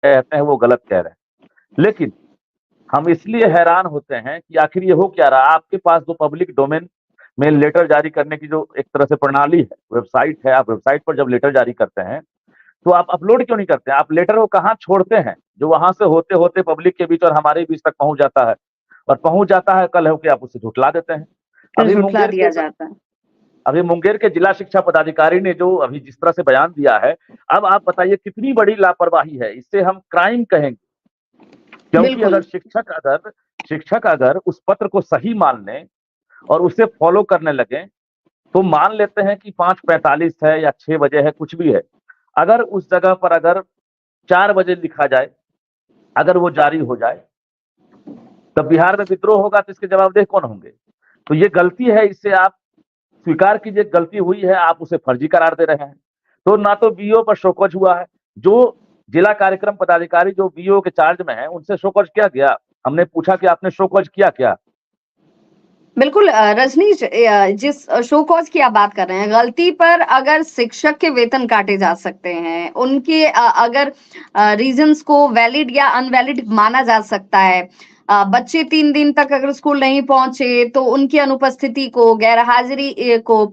कहते हैं वो गलत कह रहे हैं। लेकिन हम इसलिए हैरान होते हैं कि आखिर ये हो क्या रहा है। आपके पास जो पब्लिक डोमेन में लेटर जारी करने की जो एक तरह से प्रणाली है, वेबसाइट है, आप वेबसाइट पर जब लेटर जारी करते हैं तो आप अपलोड क्यों नहीं करते? आप लेटर को कहाँ छोड़ते हैं? जो वहां से होते होते पब्लिक के बीच और हमारे बीच तक पहुंच जाता है, और पहुंच जाता है कल हो के आप उसे झुठला देते हैं। फिर अभी झुठला मुंगेर के दिया जाता है। अभी मुंगेर के जिला शिक्षा पदाधिकारी ने जो अभी जिस तरह से बयान दिया है, अब आप बताइए कितनी बड़ी लापरवाही है। इससे हम क्राइम कहेंगे, क्योंकि बिल्कुल। अगर शिक्षक अगर उस पत्र को सही मान लें और उसे फॉलो करने लगे, तो मान लेते हैं कि 5:45 है या 6 बजे है, कुछ भी है। अगर उस जगह पर अगर 4 बजे लिखा जाए, अगर वो जारी हो जाए, तब बिहार में विद्रोह होगा तो इसके जवाबदेह कौन होंगे? तो ये गलती है, इससे आप स्वीकार कीजिए गलती हुई है, आप उसे फर्जी करार दे रहे हैं। तो ना तो बीओ पर शोकज हुआ है, जो जिला कार्यक्रम पदाधिकारी जो बीओ के चार्ज में है, उनसे शोकज किया गया। हमने पूछा कि आपने शोकज किया क्या? बिल्कुल रजनीश, जिस शो कॉज की आप बात कर रहे हैं, गलती पर अगर शिक्षक के वेतन काटे जा सकते हैं, उनके अगर रीजंस को वैलिड या अनवैलिड माना जा सकता है। बच्चे 3 दिन तक अगर स्कूल नहीं पहुंचे तो उनकी अनुपस्थिति को, गैर हाजिरी को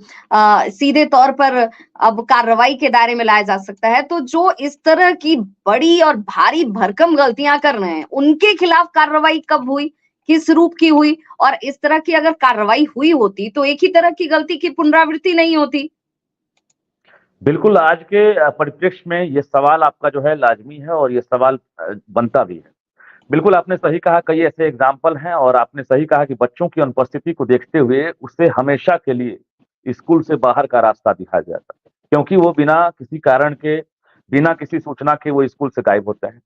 सीधे तौर पर अब कार्रवाई के दायरे में लाया जा सकता है। तो जो इस तरह की बड़ी और भारी भरकम गलतियां कर रहे हैं, उनके खिलाफ कार्रवाई कब हुई, किस रूप की हुई? और इस तरह की अगर कार्रवाई हुई होती तो एक ही तरह की गलती की पुनरावृत्ति नहीं होती। बिल्कुल, आज के परिप्रेक्ष्य में ये सवाल आपका जो है लाज़मी है, और ये सवाल बनता भी है। बिल्कुल आपने सही कहा, कई ऐसे एग्ज़ाम्पल हैं, और आपने सही कहा कि बच्चों की अनुपस्थिति को देखते हुए उसे हमेशा के लिए स्कूल से बाहर का रास्ता दिखाया जाता है। क्योंकि वो बिना किसी कारण के, बिना किसी सूचना के वो स्कूल से गायब होते हैं।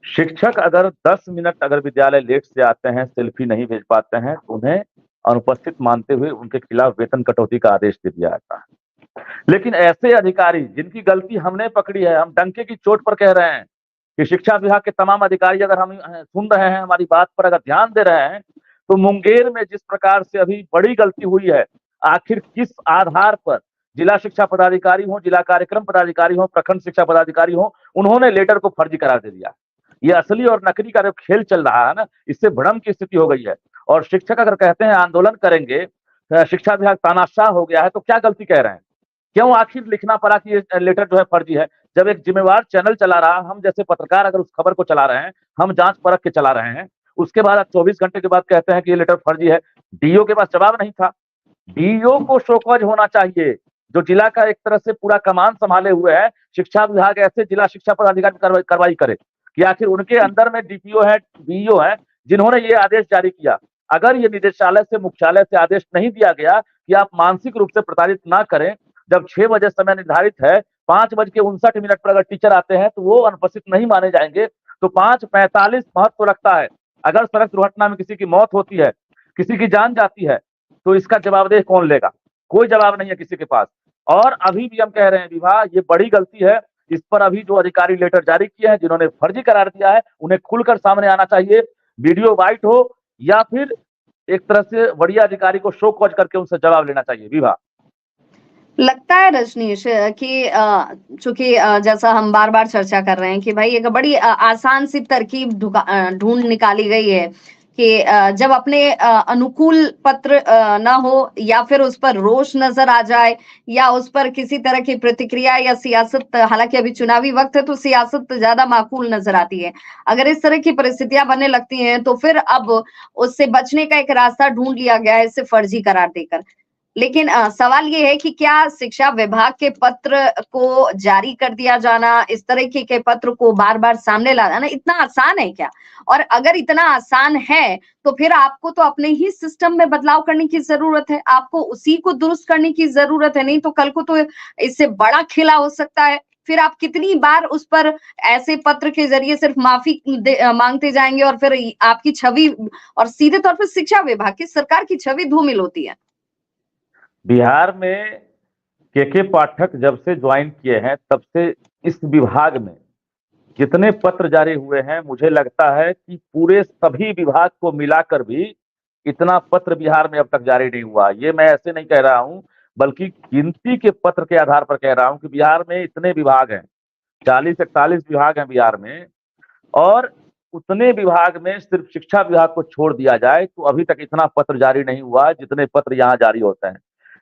शिक्षक अगर 10 मिनट अगर विद्यालय लेट से आते हैं, सेल्फी नहीं भेज पाते हैं, तो उन्हें अनुपस्थित मानते हुए उनके खिलाफ वेतन कटौती का आदेश दे दिया जाता है। लेकिन ऐसे अधिकारी जिनकी गलती हमने पकड़ी है, हम डंके की चोट पर कह रहे हैं कि शिक्षा विभाग के तमाम अधिकारी अगर हम सुन रहे हैं, हमारी बात पर अगर ध्यान दे रहे हैं, तो मुंगेर में जिस प्रकार से अभी बड़ी गलती हुई है, आखिर किस आधार पर जिला शिक्षा पदाधिकारी हो, जिला कार्यक्रम पदाधिकारी हो, प्रखंड शिक्षा पदाधिकारी हो, उन्होंने लेटर को फर्जी करार दे दिया। ये असली और नकली का जो खेल चल रहा है ना, इससे भ्रम की स्थिति हो गई है। और शिक्षक अगर कहते हैं आंदोलन करेंगे, शिक्षा विभाग तानाशाह हो गया है, तो क्या गलती कह रहे हैं? क्यों आखिर लिखना पड़ा कि ये लेटर जो है फर्जी है? जब एक जिम्मेवार चैनल चला रहा, हम जैसे पत्रकार अगर उस खबर को चला रहे हैं, हम जांच परख के चला रहे हैं, उसके बाद 24 घंटे के बाद कहते हैं कि ये लेटर फर्जी है। डीओ के पास जवाब नहीं था। डीओ को शोकॉज होना चाहिए, जो जिला का एक तरह से पूरा कमान संभाले हुए है। शिक्षा विभाग ऐसे जिला शिक्षा पदाधिकारी कार्रवाई करे कि आखिर उनके अंदर में डीपीओ है, बीईओ है, जिन्होंने ये आदेश जारी किया। अगर ये निदेशालय से, मुख्यालय से आदेश नहीं दिया गया कि आप मानसिक रूप से प्रताड़ित ना करें, जब 6 बजे समय निर्धारित है, 5:59 पर अगर टीचर आते हैं तो वो अनुपस्थित नहीं माने जाएंगे, तो 5:45 महत्व रखता है। अगर सड़क दुर्घटना में किसी की मौत होती है, किसी की जान जाती है, तो इसका जवाबदेह कौन लेगा? कोई जवाब नहीं है किसी के पास। और अभी भी हम कह रहे हैं विभाग, ये बड़ी गलती है। इस पर अभी जो अधिकारी लेटर जारी किए हैं, जिन्होंने फर्जी करार दिया है, उन्हें खुलकर सामने आना चाहिए। वीडियो वाइट हो, या फिर एक तरह से बढ़िया अधिकारी को शो कॉज करके उनसे जवाब लेना चाहिए विभाग। लगता है रजनीश कि चूंकि जैसा हम बार बार चर्चा कर रहे हैं कि भाई एक बड़ी आसान सी तरकीब ढूंढ निकाली गई है कि जब अपने अनुकूल पत्र ना हो, या फिर उस पर रोष नजर आ जाए, या उस पर किसी तरह की प्रतिक्रिया या सियासत, हालांकि अभी चुनावी वक्त है तो सियासत ज्यादा माकूल नजर आती है। अगर इस तरह की परिस्थितियां बनने लगती हैं तो फिर अब उससे बचने का एक रास्ता ढूंढ लिया गया है, इसे फर्जी करार देकर। लेकिन सवाल ये है कि क्या शिक्षा विभाग के पत्र को जारी कर दिया जाना, इस तरीके के पत्र को बार बार सामने लाना इतना आसान है क्या? और अगर इतना आसान है तो फिर आपको तो अपने ही सिस्टम में बदलाव करने की जरूरत है, आपको उसी को दुरुस्त करने की जरूरत है। नहीं तो कल को तो इससे बड़ा खेला हो सकता है। फिर आप कितनी बार उस पर ऐसे पत्र के जरिए सिर्फ माफी मांगते जाएंगे, और फिर आपकी छवि, और सीधे तौर पर शिक्षा विभाग की, सरकार की छवि धूमिल होती है। बिहार में के पाठक जब से ज्वाइन किए हैं, तब से इस विभाग में जितने पत्र जारी हुए हैं, मुझे लगता है कि पूरे सभी विभाग को मिलाकर भी इतना पत्र बिहार में अब तक जारी नहीं हुआ। ये मैं ऐसे नहीं कह रहा हूं, बल्कि गिनती के पत्र के आधार पर कह रहा हूं कि बिहार में इतने विभाग हैं, 40-41 विभाग हैं बिहार में। और उतने विभाग में सिर्फ शिक्षा विभाग को छोड़ दिया जाए तो अभी तक इतना पत्र जारी नहीं हुआ जितने पत्र यहाँ जारी होते हैं।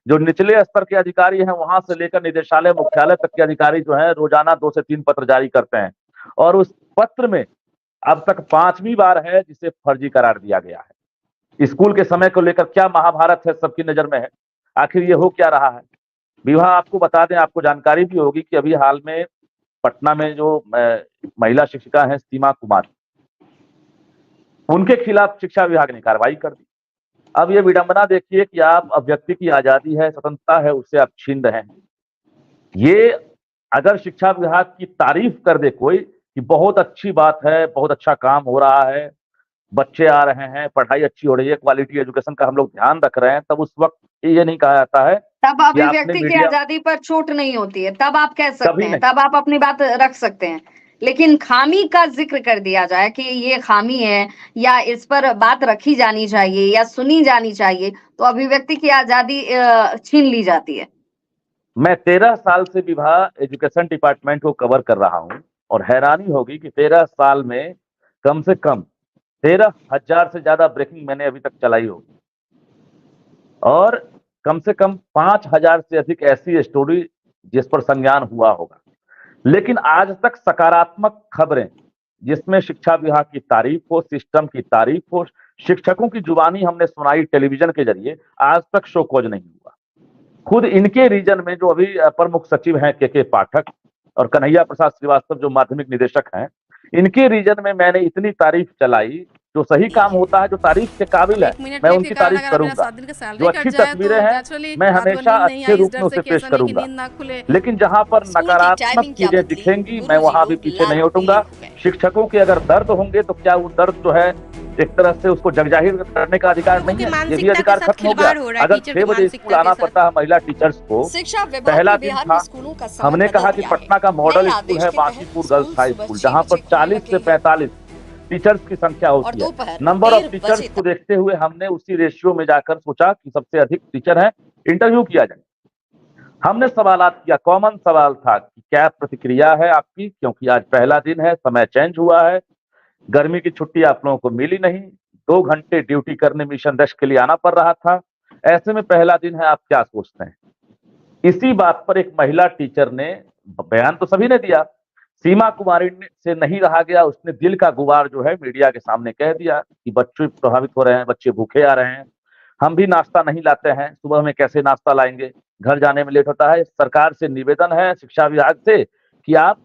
जो निचले स्तर के अधिकारी हैं वहां से लेकर निदेशालय मुख्यालय तक के अधिकारी जो है रोजाना 2 से 3 पत्र जारी करते हैं और उस पत्र में अब तक 5वीं बार है जिसे फर्जी करार दिया गया है। स्कूल के समय को लेकर क्या महाभारत है सबकी नजर में है। आखिर ये हो क्या रहा है। विवाह आपको बता दें, आपको जानकारी भी होगी कि अभी हाल में पटना में जो महिला शिक्षिका है सीमा कुमार, उनके खिलाफ शिक्षा विभाग ने कार्रवाई कर दी। अब ये विडंबना देखिए कि आप अभिव्यक्ति की आजादी है, स्वतंत्रता है, उससे आप छीन रहे हैं। ये अगर शिक्षा विभाग की तारीफ कर दे कोई कि बहुत अच्छी बात है, बहुत अच्छा काम हो रहा है, बच्चे आ रहे हैं, पढ़ाई अच्छी हो रही है, क्वालिटी एजुकेशन का हम लोग ध्यान रख रहे हैं, तब उस वक्त ये नहीं कहा जाता है तब कि आपने अभिव्यक्ति की मीडिया आजादी पर चोट नहीं होती है, तब आप कह सकते कभी हैं, नहीं। तब आप अपनी बात रख सकते हैं। लेकिन खामी का जिक्र कर दिया जाए कि ये खामी है या इस पर बात रखी जानी चाहिए या सुनी जानी चाहिए, तो अभिव्यक्ति की आजादी छीन ली जाती है। मैं 13 साल से विवाह एजुकेशन डिपार्टमेंट को कवर कर रहा हूं और हैरानी होगी कि 13 साल में कम से कम 13,000 से ज्यादा ब्रेकिंग मैंने अभी तक चलाई होगी और कम से कम 5,000 से अधिक ऐसी स्टोरी जिस पर संज्ञान हुआ होगा। लेकिन आज तक सकारात्मक खबरें जिसमें शिक्षा विभाग की तारीफ हो, सिस्टम की तारीफ हो, शिक्षकों की जुबानी हमने सुनाई टेलीविजन के जरिए, आज तक शो कॉज नहीं हुआ। खुद इनके रीजन में जो अभी प्रमुख सचिव हैं के पाठक और कन्हैया प्रसाद श्रीवास्तव जो माध्यमिक निदेशक हैं, इनके रीजन में मैंने इतनी तारीफ चलाई। जो सही काम होता है, जो तारीफ के काबिल है, मैं उनकी तारीफ करूंगा। जो अच्छी तस्वीरें हैं, मैं हमेशा अच्छे रूप में उसे पेश करूंगा। लेकिन जहां पर नकारात्मक चीजें दिखेंगी, मैं वहां भी पीछे नहीं हटूंगा। शिक्षकों के अगर दर्द होंगे तो क्या वो दर्द जो है एक तरह से उसको जगजाहिर करने का अधिकार नहीं है? ये भी अधिकार खत्म हो गया। अगर 6 बजे स्कूल आना पड़ता है महिला टीचर्स को, पहला दिन था, हमने कहा कि पटना का मॉडल स्कूल है बांकीपुर गर्ल्स हाई स्कूल, जहां पर 40 से 45 टीचर्स की संख्या होती है। नंबर ऑफ टीचर्स को देखते हुए हमने उसी रेशियो में जाकर सोचा कि सबसे अधिक टीचर है, इंटरव्यू किया जाए। हमने सवालात किया। कॉमन सवाल था कि क्या प्रतिक्रिया है आपकी, क्योंकि आज पहला दिन है, समय चेंज हुआ है, गर्मी की छुट्टी आप लोगों को मिली नहीं, 2 घंटे ड्यूटी करने मिशन 10 के लिए आना पड़ रहा था, ऐसे में पहला दिन है, आप क्या सोचते हैं? इसी बात पर एक महिला टीचर ने बयान तो सभी ने दिया, सीमा कुमारी से नहीं रहा गया, उसने दिल का गुबार जो है मीडिया के सामने कह दिया कि बच्चे प्रभावित हो रहे हैं, बच्चे भूखे आ रहे हैं, हम भी नाश्ता नहीं लाते हैं, सुबह में कैसे नाश्ता लाएंगे, घर जाने में लेट होता है। सरकार से निवेदन है, शिक्षा विभाग से, कि आप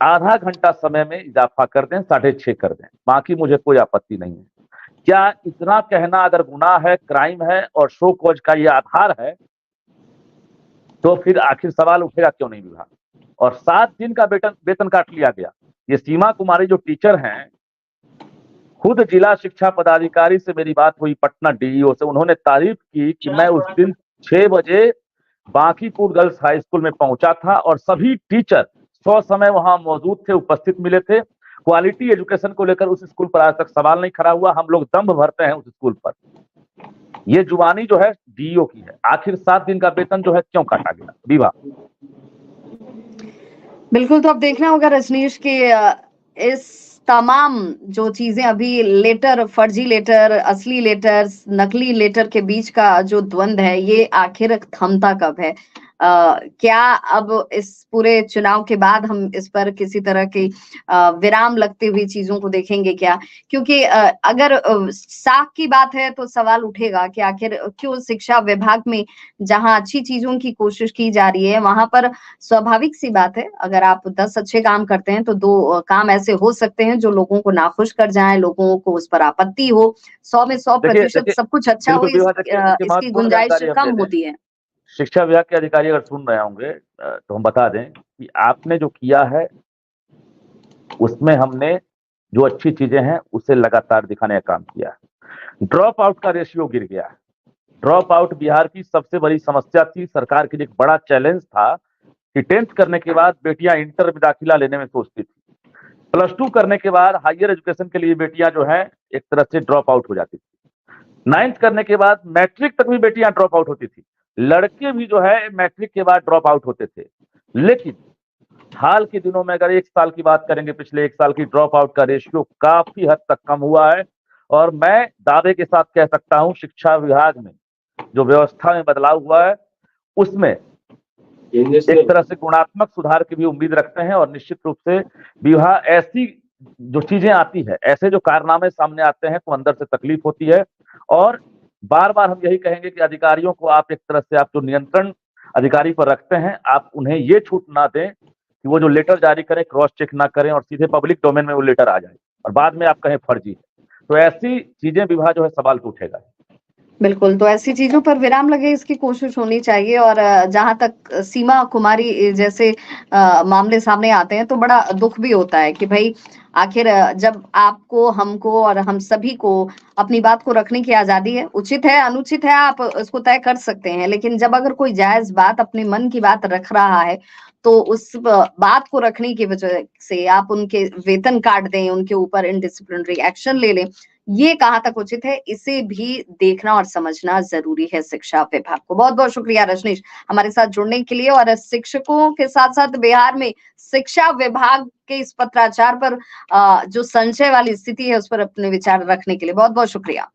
आधा घंटा समय में इजाफा कर दें, 6:30 कर दें, बाकी मुझे कोई आपत्ति नहीं है। क्या इतना कहना अगर गुनाह है, क्राइम है और शो कॉज का ये आधार है, तो फिर आखिर सवाल उठेगा क्यों नहीं विभाग? और 7 दिन का वेतन काट लिया गया। ये सीमा कुमारी जो टीचर हैं, खुद जिला शिक्षा पदाधिकारी से मेरी बात हुई, पटना डीईओ से, उन्होंने तारीफ की कि मैं उस दिन 6 बजे बांकीपुर गर्ल्स हाई स्कूल में पहुंचा था और सभी टीचर समय वहां मौजूद थे, उपस्थित मिले थे। क्वालिटी एजुकेशन को लेकर उस स्कूल पर आज तक सवाल नहीं खड़ा हुआ। हम लोग दम्भ भरते हैं उस स्कूल पर। ये जुबानी जो है डीईओ की है। आखिर 7 दिन का वेतन जो है क्यों काटा गया? विवाह बिल्कुल, तो अब देखना होगा रजनीश के इस तमाम जो चीजें अभी लेटर, फर्जी लेटर, असली लेटर, नकली लेटर के बीच का जो द्वंद्व है, ये आखिर थमता कब है? क्या अब इस पूरे चुनाव के बाद हम इस पर किसी तरह की विराम लगते हुए चीजों को देखेंगे क्या? क्योंकि अगर साख की बात है तो सवाल उठेगा कि आखिर क्यों शिक्षा विभाग में जहां अच्छी चीजों की कोशिश की जा रही है, वहां पर स्वाभाविक सी बात है, अगर आप 10 अच्छे काम करते हैं तो 2 काम ऐसे हो सकते हैं जो लोगों को नाखुश कर जाएं, लोगों को उस पर आपत्ति हो। 100 में 100% सब कुछ अच्छा हो, इसकी गुंजाइश कम होती है। शिक्षा विभाग के अधिकारी अगर सुन रहे होंगे तो हम बता दें कि आपने जो किया है उसमें हमने जो अच्छी चीजें हैं उसे लगातार दिखाने का काम किया है। ड्रॉप आउट का रेशियो गिर गया है। ड्रॉप आउट बिहार की सबसे बड़ी समस्या थी, सरकार के लिए एक बड़ा चैलेंज था कि 10th करने के बाद बेटियां इंटर में दाखिला लेने में सोचती थी, +2 करने के बाद हायर एजुकेशन के लिए बेटियां जो है एक तरह से ड्रॉप आउट हो जाती थी, 9th करने के बाद मैट्रिक तक भी बेटियां ड्रॉप आउट होती थी, लड़के भी जो है मैट्रिक के बाद ड्रॉप आउट होते थे। लेकिन हाल के दिनों में अगर 1 साल की बात करेंगे, पिछले 1 साल की ड्रॉप आउट का रेशियो काफ़ी हद तक कम हुआ है और मैं दावे के साथ कह सकता हूँ शिक्षा विभाग में जो व्यवस्था में बदलाव हुआ है, उसमें एक तरह से गुणात्मक सुधार की भी उम्मीद रखते हैं और निश्चित रूप से विवाह ऐसी जो चीजें आती है, ऐसे जो कारनामे सामने आते हैं तो अंदर से तकलीफ होती है और बार-बार हम यही कहेंगे कि अधिकारियों को आप एक तरह से आप जो नियंत्रण अधिकारी पर रखते हैं, आप उन्हें ये छूट ना दें कि वो जो लेटर जारी करें, क्रॉस चेक ना करें और सीधे पब्लिक डोमेन में वो लेटर आ जाए और बाद में आप कहें फर्जी है। तो ऐसी चीजें विवाह जो है सवाल तो उठेगा। बिल्कुल, तो ऐसी चीज़ों पर विराम लगे इसकी कोशिश होनी चाहिए और जहाँ तक सीमा कुमारी जैसे मामले सामने आते हैं तो बड़ा दुःख भी होता है कि भई आखिर जब आपको, हमको और हम सभी को अपनी बात को रखने की आज़ादी है, उचित है, अनुचित है आप उसको तय कर सकते हैं। लेकिन जब अगर कोई जायज़ बात अपने मन की बात रख रहा है, तो उस बात को रखने की वजह से आप उनके वेतन काट दें, उनके ऊपर इनडिसिप्लिनरी एक्शन ले लें, ये कहाँ तक उचित है, इसे भी देखना और समझना ज़रूरी है शिक्षा विभाग को। बहुत-बहुत शुक्रिया रजनीश, हमारे साथ जुड़ने के लिए और शिक्षकों के साथ-साथ बिहार में शिक्षा विभाग के इस पत्राचार पर जो संशय वाली स्थिति है, उस पर अपने विचार रखने के लिए बहुत-बहुत शुक्रिया।